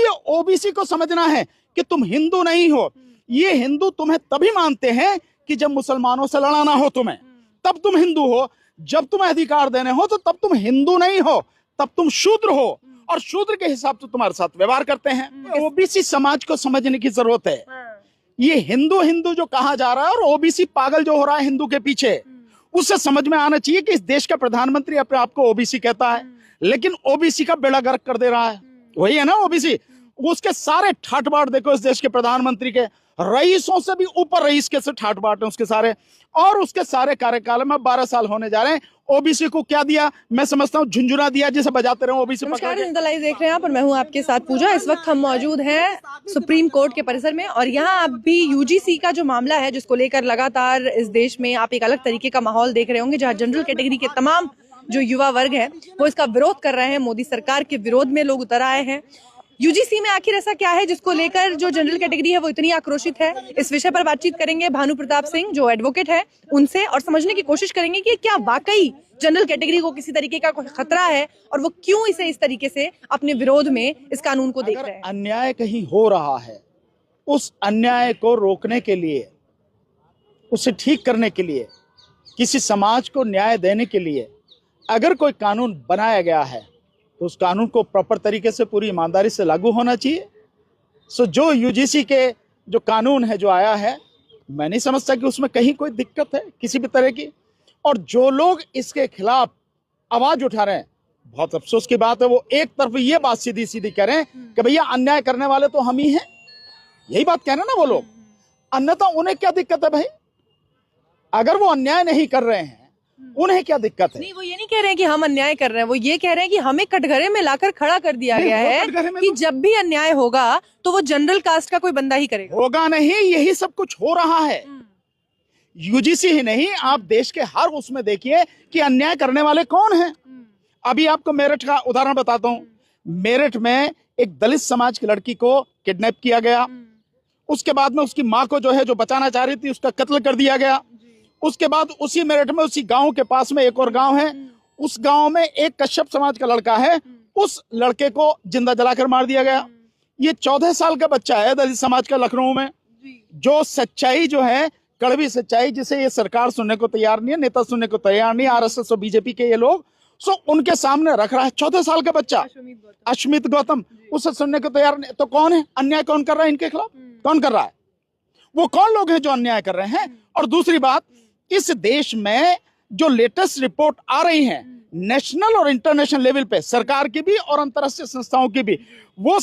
ये ओबीसी को समझना है कि तुम हिंदू नहीं हो। ये हिंदू तुम्हें तभी मानते हैं कि जब मुसलमानों से लड़ाना हो तुम्हें, तब तुम हिंदू हो। जब तुम्हें अधिकार देने हो तो तब तुम हिंदू नहीं हो, तब तुम शूद्र हो, और शूद्र के हिसाब से तुम्हारे साथ व्यवहार करते हैं। ओबीसी समाज को समझने की जरूरत है। ये हिंदू हिंदू जो कहा जा रहा है और ओबीसी पागल जो हो रहा है हिंदू के पीछे, उससे समझ में आना चाहिए कि इस देश का प्रधानमंत्री अपने आप को ओबीसी कहता है, लेकिन ओबीसी का बेड़ा गर्क कर दे रहा है। वही है ना ओबीसी। उसके सारे ठाट बाट देखो इस देश के प्रधानमंत्री के, रईसों से भी ऊपर रईस के से ठाट बाट है उसके सारे, और उसके सारे कार्यकाल में 12 साल होने जा रहे हैं। ओबीसी को क्या दिया? मैं समझता हूँ झुंझुना दिया जिसे बजाते रहो ओबीसी। नमस्कार, जनता लाइव देख रहे हैं आप और मैं हूँ आपके साथ पूजा। इस वक्त हम मौजूद हैं सुप्रीम कोर्ट के परिसर में और यहाँ अभी यूजीसी का जो मामला है जिसको लेकर लगातार इस देश में आप एक अलग तरीके का माहौल देख रहे होंगे, जहाँ जनरल कैटेगरी के तमाम जो युवा वर्ग है वो इसका विरोध कर रहे हैं। मोदी सरकार के विरोध में लोग उतर आए हैं। यूजीसी में आखिर ऐसा क्या है जिसको लेकर जो जनरल कैटेगरी है वो इतनी आक्रोशित है? इस विषय पर बातचीत करेंगे भानु प्रताप सिंह जो एडवोकेट है उनसे, और समझने की कोशिश करेंगे कि क्या वाकई जनरल कैटेगरी को किसी तरीके का कोई खतरा है और वो क्यों इसे इस तरीके से अपने विरोध में इस कानून को देख रहे हैं। अन्याय कहीं हो रहा है, उस अन्याय को रोकने के लिए, उसे ठीक करने के लिए, किसी समाज को न्याय देने के लिए अगर कोई कानून बनाया गया है तो उस कानून को प्रॉपर तरीके से पूरी ईमानदारी से लागू होना चाहिए। सो जो यूजीसी के जो कानून है जो आया है, मैं नहीं समझता कि उसमें कहीं कोई दिक्कत है किसी भी तरह की। और जो लोग इसके खिलाफ आवाज उठा रहे हैं, बहुत अफसोस की बात है, वो एक तरफ ये बात सीधी सीधी कह रहे हैं कि भैया अन्याय करने वाले तो हम ही हैं। यही बात कह रहे हैं ना वो लोग, अन्यथा उन्हें क्या दिक्कत है भाई? अगर वो अन्याय नहीं कर रहे हैं उन्हें क्या दिक्कत है? नहीं, वो ये नहीं कह रहे हैं कि हम अन्याय कर रहे हैं, वो ये कह रहे हैं कि हमें कटघरे में लाकर खड़ा कर दिया गया है कि जब भी अन्याय होगा तो वो जनरल कास्ट का कोई बंदा ही करेगा। होगा नहीं, यही सब कुछ हो रहा है। यूजीसी ही नहीं, आप देश के हर उसमें देखिए कि अन्याय करने वाले कौन हैं। अभी आपको मेरठ का उदाहरण बताता हूँ। मेरठ में एक दलित समाज की लड़की को किडनैप किया गया, उसके बाद में उसकी माँ को जो है जो बचाना चाह रही थी उसका कत्ल कर दिया गया। उसके बाद उसी मेरठ में उसी गांव के पास में एक और गांव है, उस गांव में एक कश्यप समाज का लड़का है, उस लड़के को जिंदा जलाकर मार दिया गया। ये 14 साल का बच्चा है दलित समाज का लखनऊ में, जो सच्चाई जो है, कड़वी सच्चाई जिसे ये सरकार सुनने को तैयार नहीं है, नेता सुनने को तैयार नहीं है, आरएसएस और बीजेपी के ये लोग, सो उनके सामने रख रहा है 14 साल का बच्चा अश्मित गौतम, उसे सुनने को तैयार नहीं। तो कौन है अन्याय? कौन कर रहा है इनके खिलाफ? कौन कर रहा है? वो कौन लोग हैं जो अन्याय कर रहे हैं? और दूसरी बात, इस देश में जो लेटेस्ट रिपोर्ट आ रही है नेशनल और इंटरनेशनल लेवल पे, सरकार की भी और अंतरराष्ट्रीय संस्थाओं की भी, वो